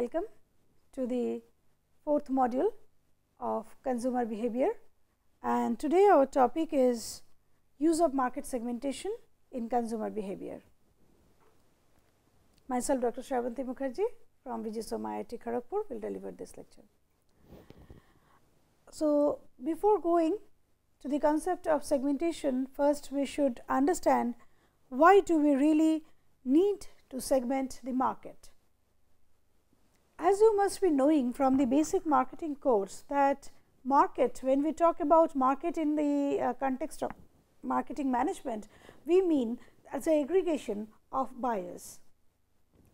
Welcome to the fourth module of consumer behavior, and today our topic is use of market segmentation in consumer behavior. Myself Dr. Shravanti Mukherjee from Vijayasoma IIT Kharagpur will deliver this lecture. So, before going to the concept of segmentation, first we should understand why do we really need to segment the market. As you must be knowing from the basic marketing course that market, when we talk about market in the context of marketing management, we mean as an aggregation of buyers.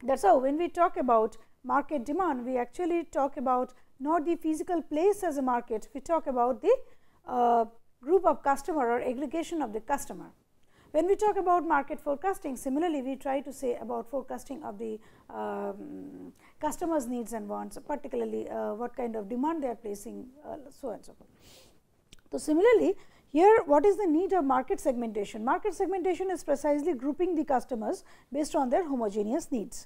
That is how when we talk about market demand, we actually talk about not the physical place as a market, we talk about the group of customer or aggregation of the customer. When we talk about market forecasting, similarly we try to say about forecasting of the customers' needs and wants, particularly what kind of demand they are placing, so on and so forth. So, similarly here what is the need of market segmentation? Market segmentation is precisely grouping the customers based on their homogeneous needs.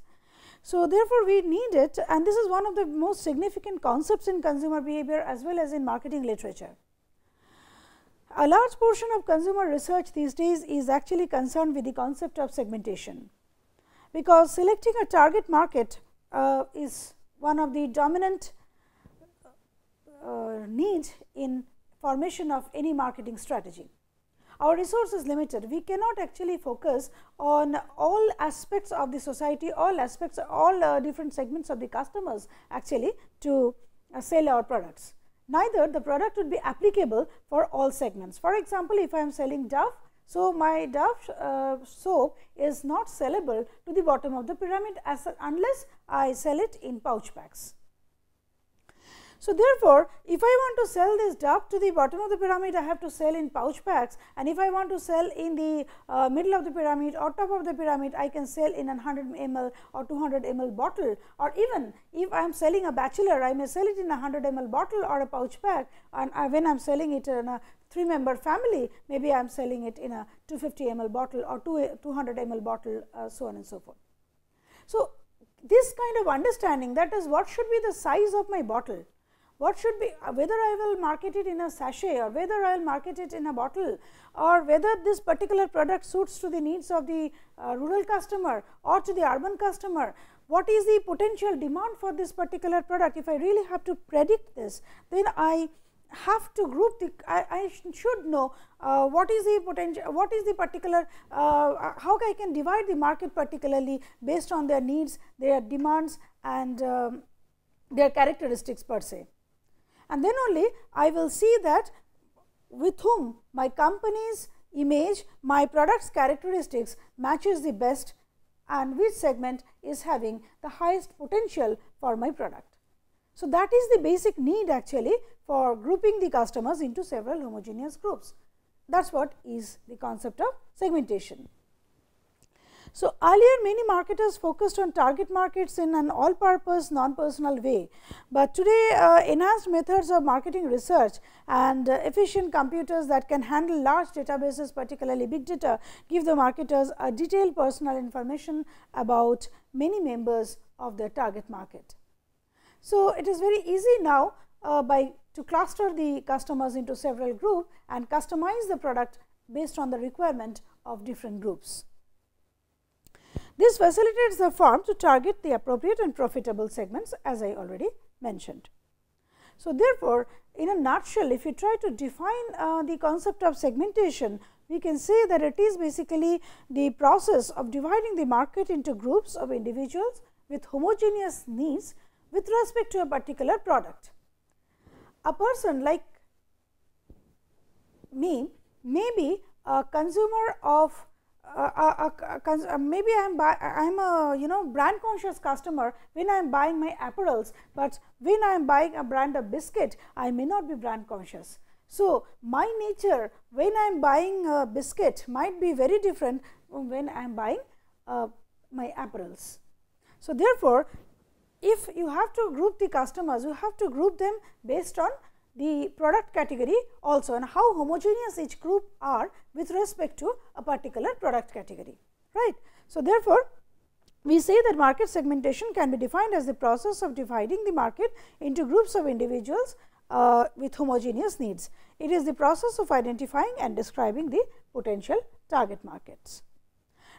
So, therefore, we need it, and this is one of the most significant concepts in consumer behavior as well as in marketing literature. A large portion of consumer research these days is actually concerned with the concept of segmentation, because selecting a target market is one of the dominant needs in formation of any marketing strategy. Our resource is limited, we cannot actually focus on all aspects of the society, all aspects, all different segments of the customers actually to sell our products. Neither the product would be applicable for all segments. For example, if I am selling Dove, so my Dove soap is not sellable to the bottom of the pyramid unless I sell it in pouch packs. So, therefore, if I want to sell this Dove to the bottom of the pyramid, I have to sell in pouch packs, and if I want to sell in the middle of the pyramid or top of the pyramid, I can sell in a 100 ml or 200 ml bottle, or even if I am selling a bachelor, I may sell it in a 100 ml bottle or a pouch pack, and when I am selling it in a 3-member family, maybe I am selling it in a 250 ml bottle or 200 ml bottle, so on and so forth. So, this kind of understanding, that is what should be the size of my bottle, what should be, whether I will market it in a sachet or whether I will market it in a bottle, or whether this particular product suits to the needs of the rural customer or to the urban customer, what is the potential demand for this particular product. If I really have to predict this, then I have to group the, I should know what is the potential, what is the particular, how I can divide the market particularly based on their needs, their demands and their characteristics per se. And then only I will see that with whom my company's image, my product's characteristics matches the best, and which segment is having the highest potential for my product. So, that is the basic need actually for grouping the customers into several homogeneous groups. That is what is the concept of segmentation. So, earlier many marketers focused on target markets in an all purpose non-personal way, but today enhanced methods of marketing research and efficient computers that can handle large databases, particularly big data, give the marketers a detailed personal information about many members of their target market. So, it is very easy now to cluster the customers into several groups and customize the product based on the requirement of different groups. This facilitates the firm to target the appropriate and profitable segments, as I already mentioned. So, therefore, in a nutshell, if you try to define the concept of segmentation, we can say that it is basically the process of dividing the market into groups of individuals with homogeneous needs with respect to a particular product. A person like me may be a consumer of maybe I am a brand conscious customer when I am buying my apparels, but when I am buying a brand of biscuit, I may not be brand conscious. So, my nature when I am buying a biscuit might be very different from when I am buying my apparels. So, therefore, if you have to group the customers, you have to group them based on the product category also and how homogeneous each group are with respect to a particular product category, right. So, therefore, we say that market segmentation can be defined as the process of dividing the market into groups of individuals with homogeneous needs. It is the process of identifying and describing the potential target markets.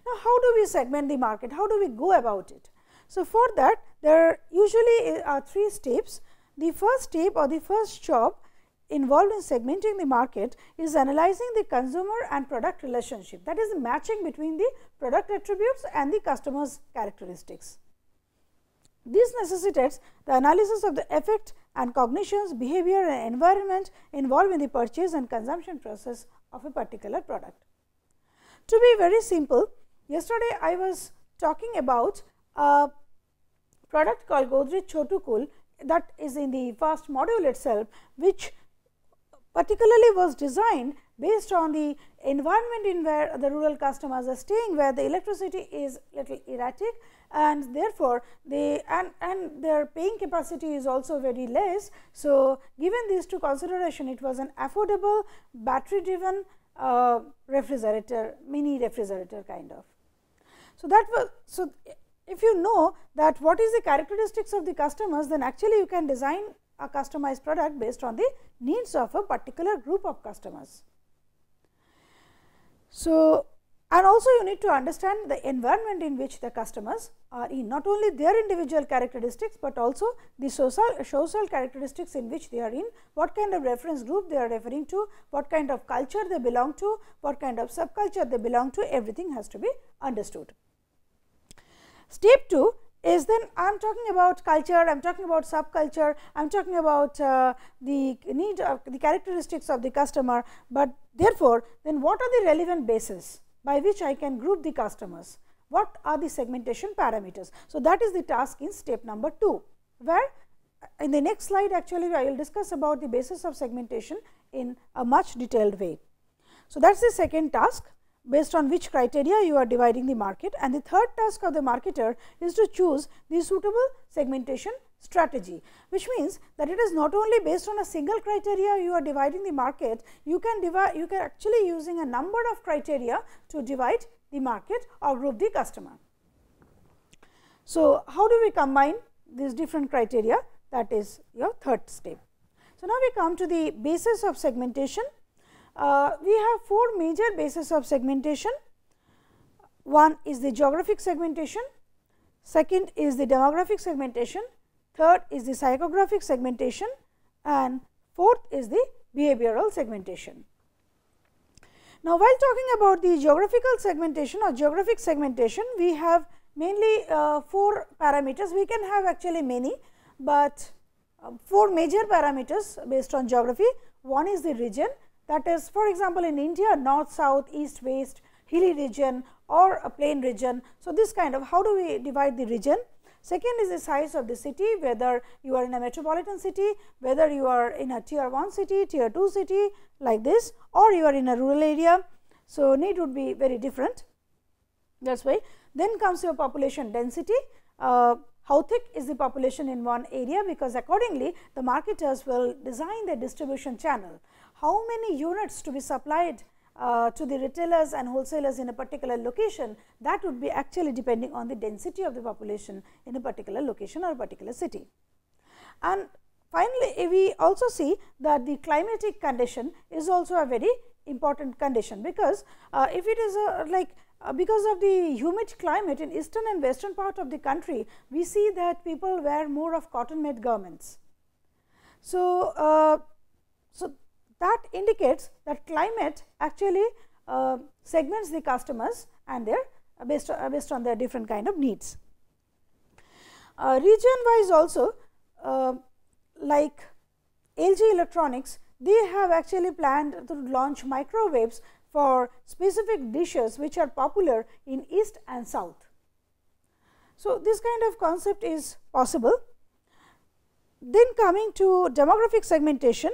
Now, how do we segment the market? How do we go about it? So, for that there usually are 3 steps. The first step or the first job involved in segmenting the market is analyzing the consumer and product relationship, that is the matching between the product attributes and the customer's characteristics. This necessitates the analysis of the effect and cognitions, behavior and environment involved in the purchase and consumption process of a particular product. To be very simple, yesterday I was talking about a product called Godrej Chotu Cool, that is in the first module itself, which particularly was designed based on the environment in where the rural customers are staying, where the electricity is little erratic, and therefore, they and their paying capacity is also very less. So, given these 2 consideration, it was an affordable battery driven refrigerator, mini refrigerator kind of. So, that was if you know that what is the characteristics of the customers, then actually you can design a customized product based on the needs of a particular group of customers. So, and also you need to understand the environment in which the customers are in, not only their individual characteristics, but also the social characteristics in which they are in, what kind of reference group they are referring to, what kind of culture they belong to, what kind of subculture they belong to, everything has to be understood. Step 2 is then I am talking about culture, I am talking about subculture, I am talking about the need of the characteristics of the customer, but therefore, then what are the relevant bases by which I can group the customers? What are the segmentation parameters? So, that is the task in step number 2, where in the next slide actually I will discuss about the basis of segmentation in a much detailed way. So, that is the second task, based on which criteria you are dividing the market, and the third task of the marketer is to choose the suitable segmentation strategy, which means that it is not only based on a single criteria you are dividing the market, you can actually using a number of criteria to divide the market or group the customer. So, how do we combine these different criteria? That is your third step. So, now we come to the basis of segmentation. We have 4 major bases of segmentation. One is the geographic segmentation, second is the demographic segmentation, third is the psychographic segmentation, and fourth is the behavioral segmentation. Now, while talking about the geographical segmentation or geographic segmentation, we have mainly 4 parameters. We can have actually many, but 4 major parameters based on geography. One is the region, that is, for example, in India, north, south, east, west, hilly region or a plain region. So, this kind of how do we divide the region? Second is the size of the city, whether you are in a metropolitan city, whether you are in a tier 1 city, tier 2 city like this, or you are in a rural area. So, need would be very different. That is why. Then comes your population density. How thick is the population in one area, because accordingly the marketers will design their distribution channel. How many units to be supplied to the retailers and wholesalers in a particular location, that would be actually depending on the density of the population in a particular location or a particular city. And finally, we also see that the climatic condition is also a very important condition, because if it is because of the humid climate in eastern and western part of the country, we see that people wear more of cotton made garments. So, that indicates that climate actually segments the customers and their based on their different kind of needs. Region wise also, like LG Electronics, they have actually planned to launch microwaves for specific dishes which are popular in east and south. So, this kind of concept is possible. Then coming to demographic segmentation.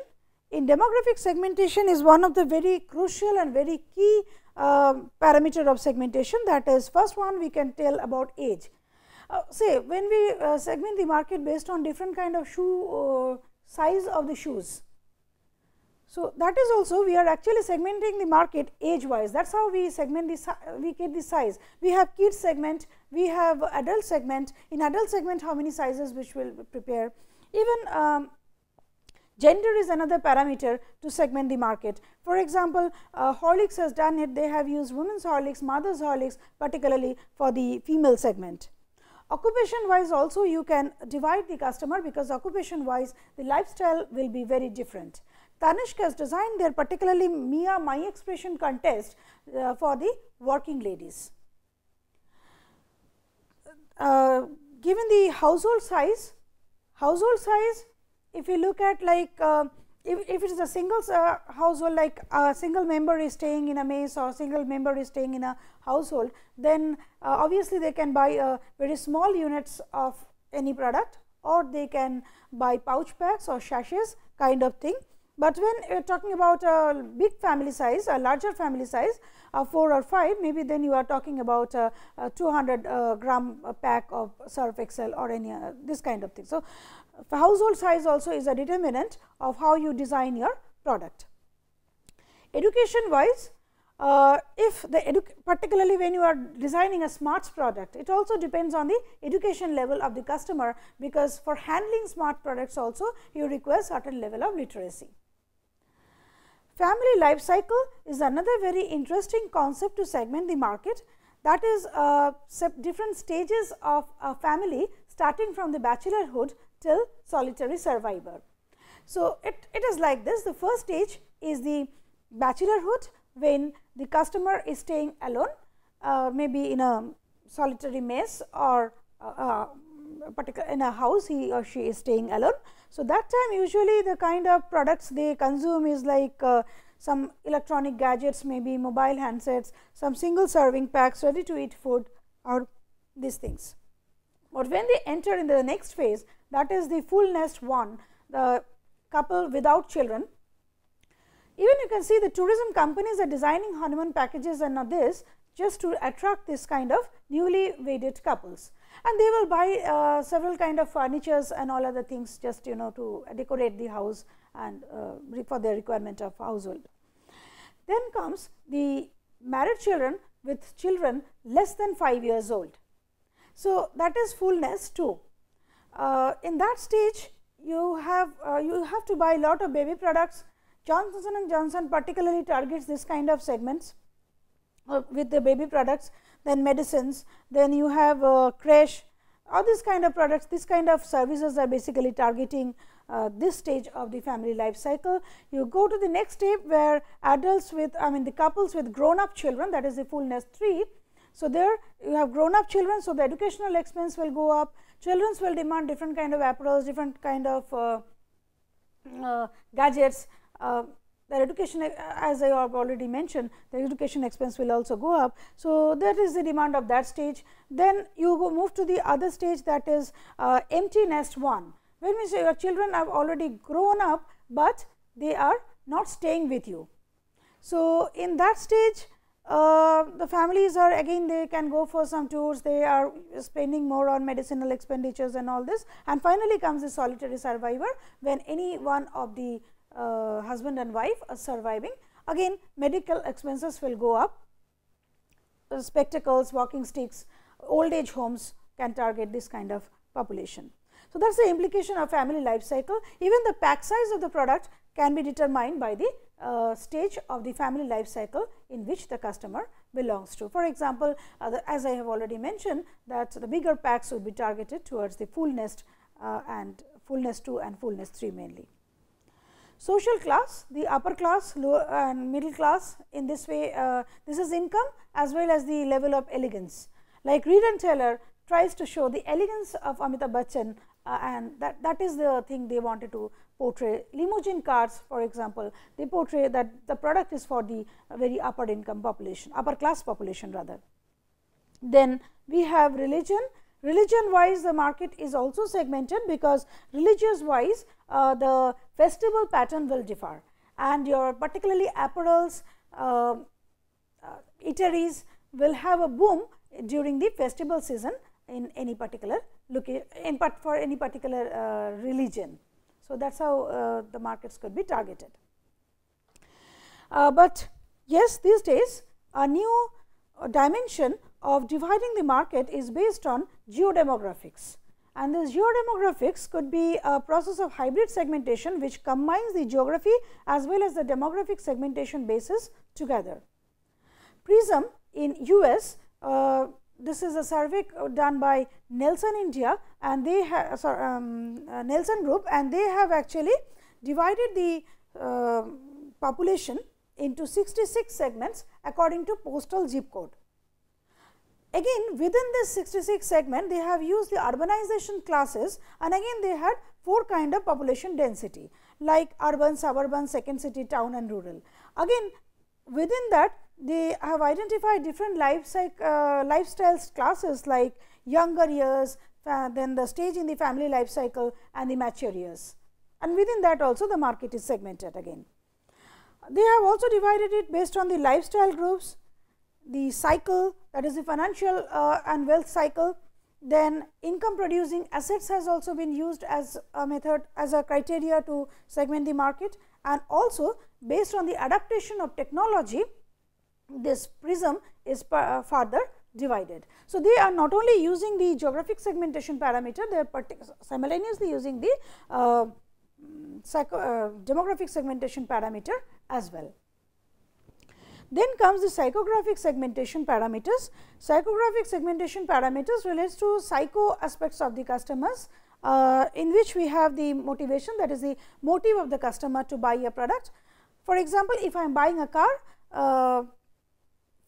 In demographic segmentation is one of the very crucial and very key parameter of segmentation, that is, first one we can tell about age. Say when we segment the market based on different kind of shoe size of the shoes. So, that is also we are actually segmenting the market age wise. That is how we segment we get the size. We have kids segment, we have adult segment. In adult segment, how many sizes which will prepare. Even gender is another parameter to segment the market. For example, Horlicks has done it. They have used women's Horlicks, mother's Horlicks, particularly for the female segment. Occupation wise also you can divide the customer, because occupation wise the lifestyle will be very different. Tanishq has designed their particularly Mia My Expression contest for the working ladies. Given the household size, if you look at like if it is a single household, like a single member is staying in a maze or single member is staying in a household, then obviously they can buy very small units of any product, or they can buy pouch packs or sachets kind of thing. But when you are talking about a big family size, a larger family size, 4 or 5, maybe then you are talking about a 200 gram pack of Surf Excel or any this kind of thing. So, household size also is a determinant of how you design your product. Education wise, if the particularly when you are designing a smarts product, it also depends on the education level of the customer, because for handling smart products also you require certain level of literacy. Family life cycle is another very interesting concept to segment the market. That is different stages of a family, starting from the bachelorhood till solitary survivor. So, it is like this. The first stage is the bachelorhood, when the customer is staying alone, maybe in a solitary mess, or in a house he or she is staying alone. So, that time usually the kind of products they consume is like some electronic gadgets, maybe mobile handsets, some single serving packs, ready to eat food, or these things. But when they enter in the next phase, that is the full nest one, the couple without children. Even you can see the tourism companies are designing honeymoon packages and this just to attract this kind of newly wedded couples, and they will buy several kind of furnitures and all other things, just to decorate the house and for their requirement of household. Then comes the married children with children less than 5 years old. So, that is full nest 2. In that stage you have to buy a lot of baby products. Johnson & Johnson particularly targets this kind of segments with the baby products, then medicines, then you have creche, all these kind of products, this kind of services are basically targeting this stage of the family life cycle. You go to the next step where adults with the couples with grown up children, that is the full nest 3. So, there you have grown up children. So, the educational expense will go up, children will demand different kind of apparels, different kind of gadgets. Their education, as I have already mentioned, the education expense will also go up. So, that is the demand of that stage. Then you move to the other stage, that is empty nest 1. When we say your children have already grown up, but they are not staying with you. So, in that stage the families are again, they can go for some tours, they are spending more on medicinal expenditures and all this, and finally comes the solitary survivor, when any one of the husband and wife are surviving. Again medical expenses will go up, spectacles, walking sticks, old age homes can target this kind of population. So, that is the implication of family life cycle. Even the pack size of the product can be determined by the stage of the family life cycle in which the customer belongs to. For example, as I have already mentioned, that the bigger packs will be targeted towards the full nest and full nest 2 and full nest 3 mainly. Social class, the upper class, lower and middle class, in this way this is income as well as the level of elegance. Like Reed and Taylor tries to show the elegance of Amitabh Bachchan, and that is the thing they wanted to portray. Limousine cars, for example, they portray that the product is for the very upper income population, upper class population rather. Then we have religion. Religion wise the market is also segmented, because religious wise the festival pattern will differ, and your particularly apparels, eateries will have a boom during the festival season in any particular for any particular religion. So, that is how the markets could be targeted. But yes, these days a new dimension of dividing the market is based on geodemographics, and this geodemographics could be a process of hybrid segmentation which combines the geography as well as the demographic segmentation basis together. PRISM in US, this is a survey done by Nelson India, and they have Nelson Group, and they have actually divided the population into 66 segments according to postal zip code. Again, within this 66 segment, they have used the urbanization classes, and again they had 4 kind of population density, like urban, suburban, second city, town and rural. Again, within that they have identified different lifestyles classes like younger years, then the stage in the family life cycle and the mature years, and within that also the market is segmented again. They have also divided it based on the lifestyle groups, the cycle, that is the financial and wealth cycle, then income producing assets has also been used as a method, as a criteria to segment the market, and also based on the adaptation of technology, this PRISM is further divided. So, they are not only using the geographic segmentation parameter, they are simultaneously using the demographic segmentation parameter as well. Then comes the psychographic segmentation parameters. Psychographic segmentation parameters relates to psycho aspects of the customers, in which we have the motivation, that is the motive of the customer to buy a product. For example, if I am buying a car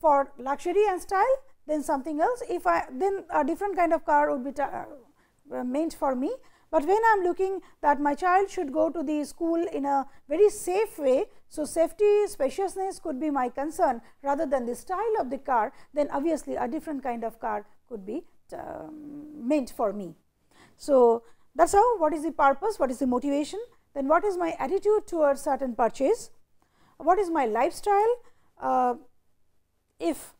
for luxury and style, then something else, then a different kind of car would be meant for me. But when I am looking that my child should go to the school in a very safe way, so safety, spaciousness could be my concern rather than the style of the car, then obviously a different kind of car could be meant for me. So, that is how, what is the purpose, what is the motivation, then what is my attitude towards certain purchase, what is my lifestyle. If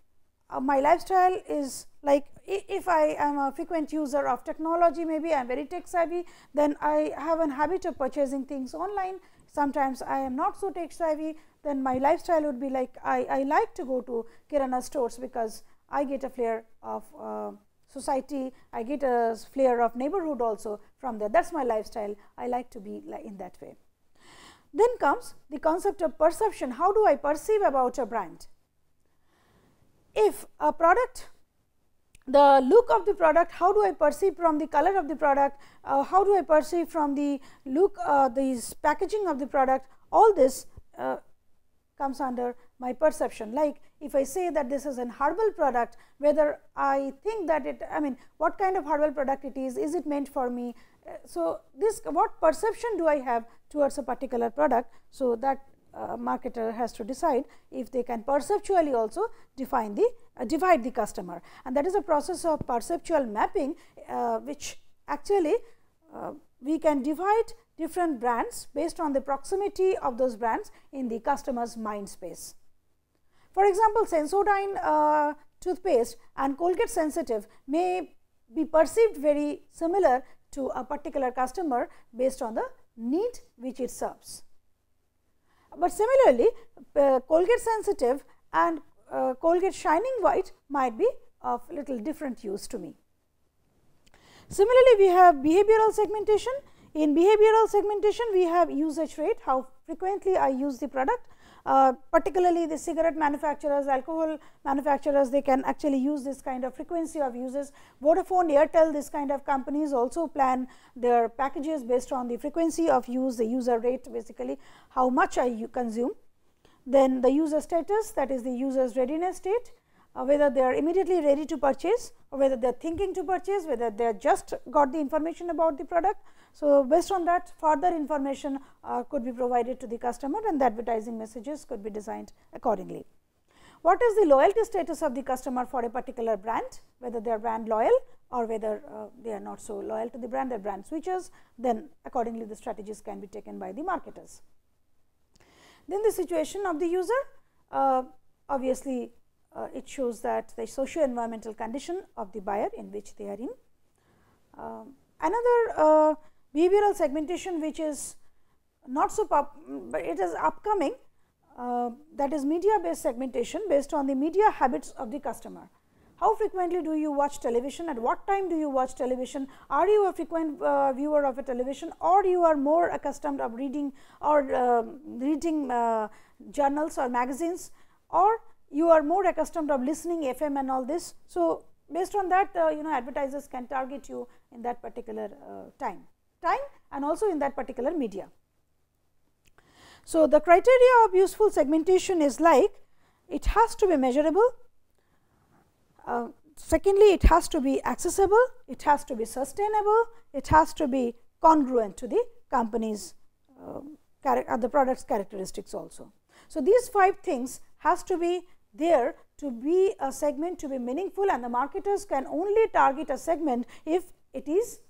my lifestyle is like, if I am a frequent user of technology, maybe I am very tech savvy, then I have a habit of purchasing things online. Sometimes I am not so tech savvy, then my lifestyle would be like, I like to go to Kirana stores because I get a flair of society, I get a flair of neighborhood also from there. That is my lifestyle, I like to be like in that way. Then comes the concept of perception. How do I perceive about a brand? If a product, the look of the product, how do I perceive from the color of the product, how do I perceive from the look, the packaging of the product, all this comes under my perception. Like if I say that this is an herbal product, whether I think that it, I mean what kind of herbal product it is it meant for me. So, this what perception do I have towards a particular product. So, that marketer has to decide if they can perceptually also divide the customer, and that is a process of perceptual mapping, which actually we can divide different brands based on the proximity of those brands in the customer's mind space. For example, Sensodyne toothpaste and Colgate Sensitive may be perceived very similar to a particular customer based on the need which it serves. But similarly, Colgate Sensitive and Colgate Shining White might be of little different use to me. Similarly, we have behavioral segmentation. In behavioral segmentation, we have usage rate, how frequently I use the product. Particularly the cigarette manufacturers, alcohol manufacturers, they can actually use this kind of frequency of uses. Vodafone, Airtel, this kind of companies also plan their packages based on the frequency of use, the user rate, basically how much I consume. Then the user status, that is the user's readiness state, whether they are immediately ready to purchase or whether they are thinking to purchase, whether they are just got the information about the product. So, based on that, further information could be provided to the customer, and the advertising messages could be designed accordingly. What is the loyalty status of the customer for a particular brand, whether they are brand loyal or whether they are not so loyal to the brand, they are brand switchers, then accordingly the strategies can be taken by the marketers. Then the situation of the user, obviously it shows that the socio-environmental condition of the buyer in which they are in. Another behavioral segmentation which is not so but it is upcoming, that is media based segmentation based on the media habits of the customer. How frequently do you watch television? At what time do you watch television? Are you a frequent viewer of a television, or you are more accustomed of reading or reading journals or magazines, or you are more accustomed of listening FM and all this. So, based on that advertisers can target you in that particular time and also in that particular media. So, the criteria of useful segmentation is like it has to be measurable. Secondly, it has to be accessible, it has to be sustainable, it has to be congruent to the company's the product's characteristics also. So, these 5 things has to be there to be a segment to be meaningful, and the marketers can only target a segment if it is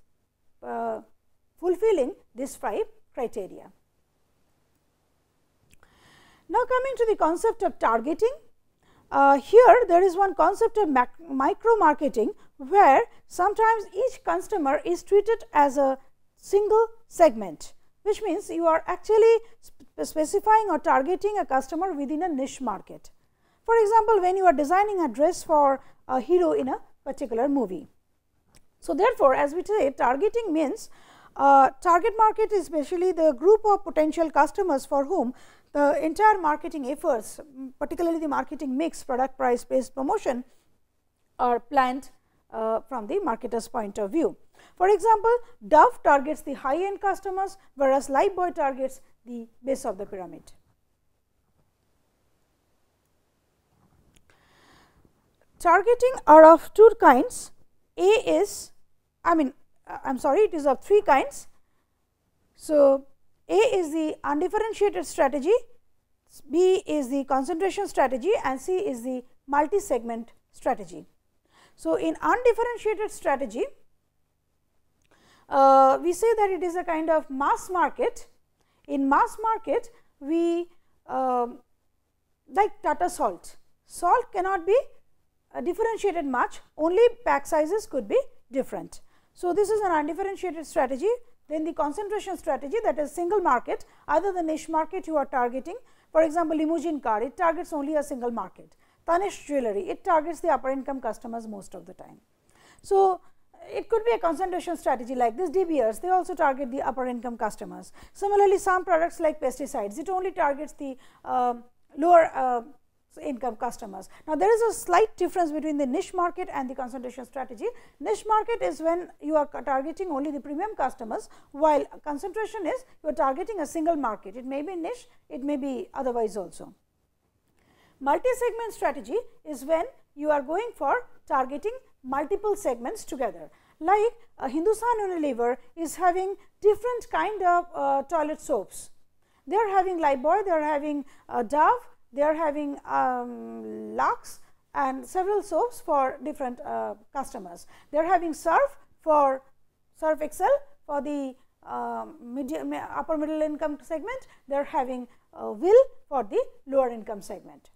fulfilling these 5 criteria. Now, coming to the concept of targeting. Here there is one concept of micro marketing, where sometimes each customer is treated as a single segment, which means you are actually specifying or targeting a customer within a niche market. For example, when you are designing a dress for a hero in a particular movie. So, therefore, as we say, targeting means target market is basically the group of potential customers for whom the entire marketing efforts, particularly the marketing mix, product, price based promotion, are planned from the marketer's point of view. For example, Dove targets the high end customers, whereas Lifebuoy targets the base of the pyramid. Targeting are of 2 kinds. A is, it is of 3 kinds. So, A is the undifferentiated strategy, B is the concentration strategy, and C is the multi-segment strategy. So, in undifferentiated strategy, we say that it is a kind of mass market. In mass market, we like Tata Salt. Salt cannot be differentiated much, only pack sizes could be different. So, this is an undifferentiated strategy. Then the concentration strategy, that is single market, either the niche market you are targeting. For example, limousine car, it targets only a single market. Tanishq jewelry, it targets the upper income customers most of the time. So, it could be a concentration strategy like this. De Beers, they also target the upper income customers. Similarly, some products like pesticides, it only targets the lower income customers. Now, there is a slight difference between the niche market and the concentration strategy. Niche market is when you are targeting only the premium customers, while concentration is you are targeting a single market. It may be niche, it may be otherwise also. Multi-segment strategy is when you are going for targeting multiple segments together. Like Hindustan Unilever is having different kind of toilet soaps. They are having Lifebuoy, they are having Dove, they are having Lux and several soaps for different customers. They are having Surf for Surf Excel for the upper middle income segment. They are having Will for the lower income segment.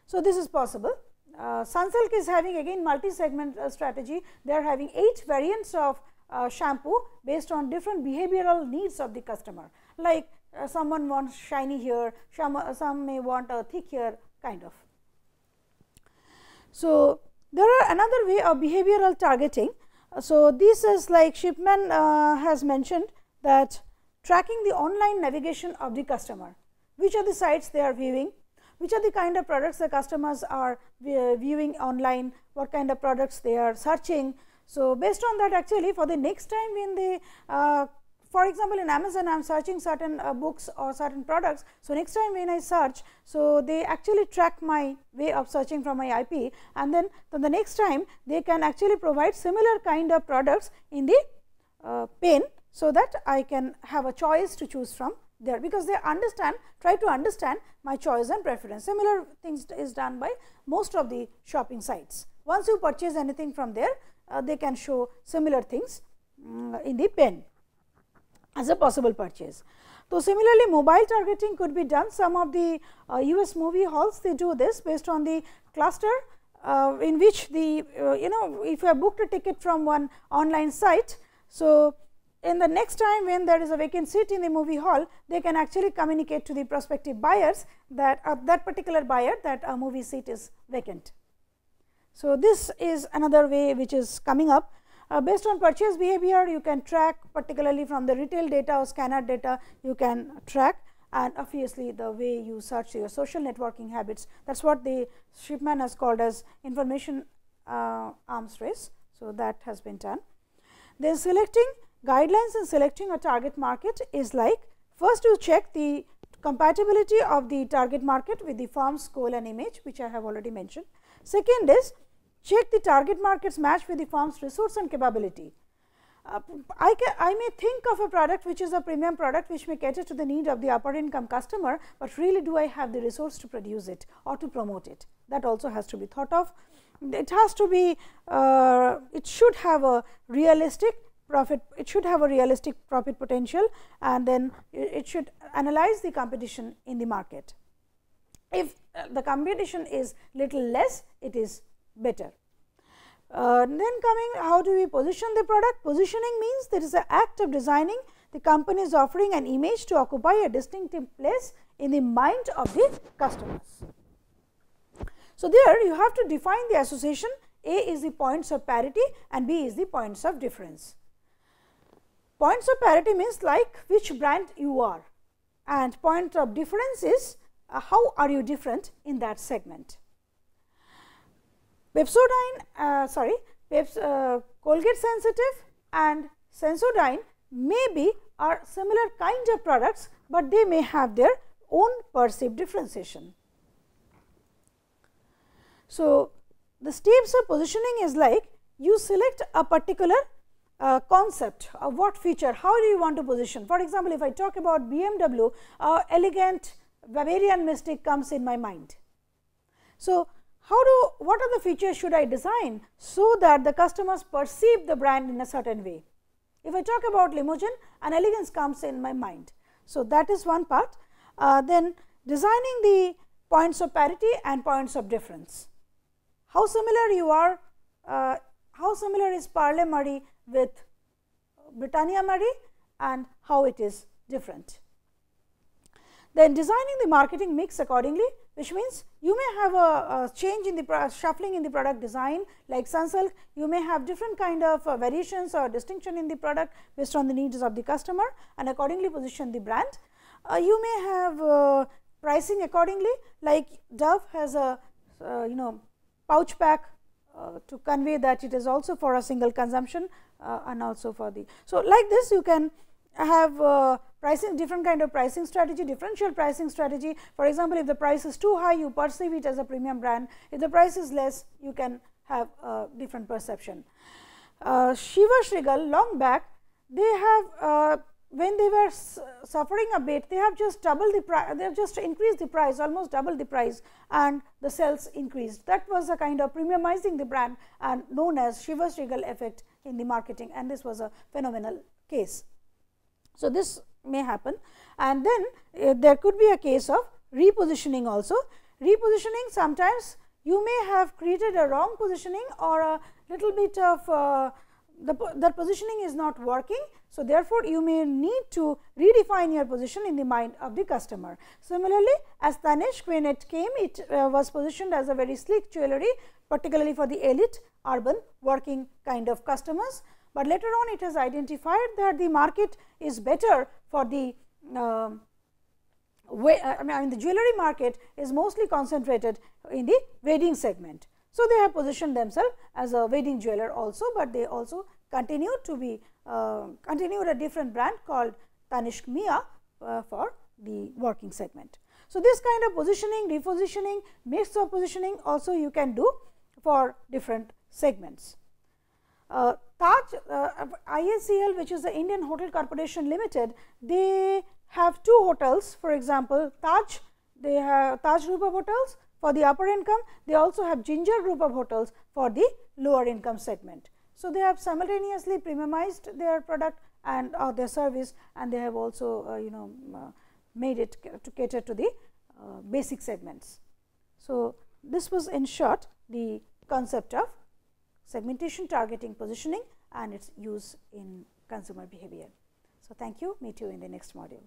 So, this is possible. Sunsilk is having again multi-segment strategy. They are having 8 variants of shampoo based on different behavioral needs of the customer, like someone wants shiny hair, some may want a thick hair kind of. So, there are another way of behavioral targeting. So, this is like Shipman has mentioned that tracking the online navigation of the customer, which are the sites they are viewing, which are the kind of products the customers are viewing online, what kind of products they are searching. So, based on that, actually for the next time when they for example, in Amazon I am searching certain books or certain products. So, next time when I search, so they actually track my way of searching from my IP, and then the next time they can actually provide similar kind of products in the pane, so that I can have a choice to choose from there, because they understand, try to understand my choice and preference. Similar things is done by most of the shopping sites. Once you purchase anything from there, they can show similar things in the pen as a possible purchase. So, similarly mobile targeting could be done. Some of the US movie halls, they do this based on the cluster in which the if you have booked a ticket from one online site. So, in the next time when there is a vacant seat in the movie hall, they can actually communicate to the prospective buyers that that particular buyer that a movie seat is vacant. So, this is another way which is coming up. Based on purchase behavior, you can track, particularly from the retail data or scanner data, you can track, and obviously the way you search your social networking habits, that is what the Shipman has called as information arms race. So, that has been done. Then selecting guidelines in selecting a target market is like, first you check the compatibility of the target market with the firm's goal and image, which I have already mentioned. Second is check the target market's match with the firm's resource and capability. I may think of a product which is a premium product which may cater to the need of the upper income customer, but really do I have the resource to produce it or to promote it? That also has to be thought of. It has to be, it should have a realistic profit, it should have a realistic profit potential, and then it should analyze the competition in the market. If the competition is little less, it is better. Then coming, how do we position the product? Positioning means there is an act of designing the company is offering an image to occupy a distinctive place in the mind of the customers. So, there you have to define the association. A is the points of parity and B is the points of difference. Points of parity means like which brand you are, and point of difference is how are you different in that segment. Colgate Sensitive and Sensodyne maybe are similar kind of products, but they may have their own perceived differentiation. So, the steps of positioning is like you select a particular concept of what feature, how do you want to position. For example, if I talk about BMW, elegant Bavarian Mystic comes in my mind. So, what are the features should I design so that the customers perceive the brand in a certain way? If I talk about limousine, an elegance comes in my mind. So, that is one part. Then designing the points of parity and points of difference. How similar you are, how similar is Parle Marie with Britannia Marie, and how it is different. Then designing the marketing mix accordingly, which means you may have a change in the shuffling in the product design, like Sunsilk, you may have different kind of variations or distinction in the product based on the needs of the customer, and accordingly position the brand. You may have pricing accordingly, like Dove has a pouch pack to convey that it is also for a single consumption and also for the. So, like this you can have pricing, different kind of pricing strategy, differential pricing strategy. For example, if the price is too high, you perceive it as a premium brand. If the price is less, you can have a different perception. Shiva Shrigal, long back, they have when they were suffering a bit, they have just doubled the price, they have just increased the price, almost double the price, and the sales increased. That was a kind of premiumizing the brand and known as Shiva Shrigal effect in the marketing, and this was a phenomenal case. So, this may happen, and then there could be a case of repositioning also. Repositioning, sometimes you may have created a wrong positioning or a little bit of that positioning is not working. So, therefore, you may need to redefine your position in the mind of the customer. Similarly, as Tanishq, when it came, it was positioned as a very sleek jewelry, particularly for the elite urban working kind of customers. But later on it has identified that the market is better for the the jewelry market is mostly concentrated in the wedding segment. So, they have positioned themselves as a wedding jeweler also, but they also continue to be continued a different brand called Tanishq Mia for the working segment. So, this kind of positioning, repositioning, mix of positioning also you can do for different segments. Taj IACL, which is the Indian Hotel Corporation Limited, they have two hotels. For example, Taj, they have Taj group of hotels for the upper income, they also have Ginger group of hotels for the lower income segment. So, they have simultaneously premiumized their product and their service, and they have also made it to cater to the basic segments. So, this was in short the concept of segmentation, targeting, positioning, and its use in consumer behavior. So, thank you. Meet you in the next module.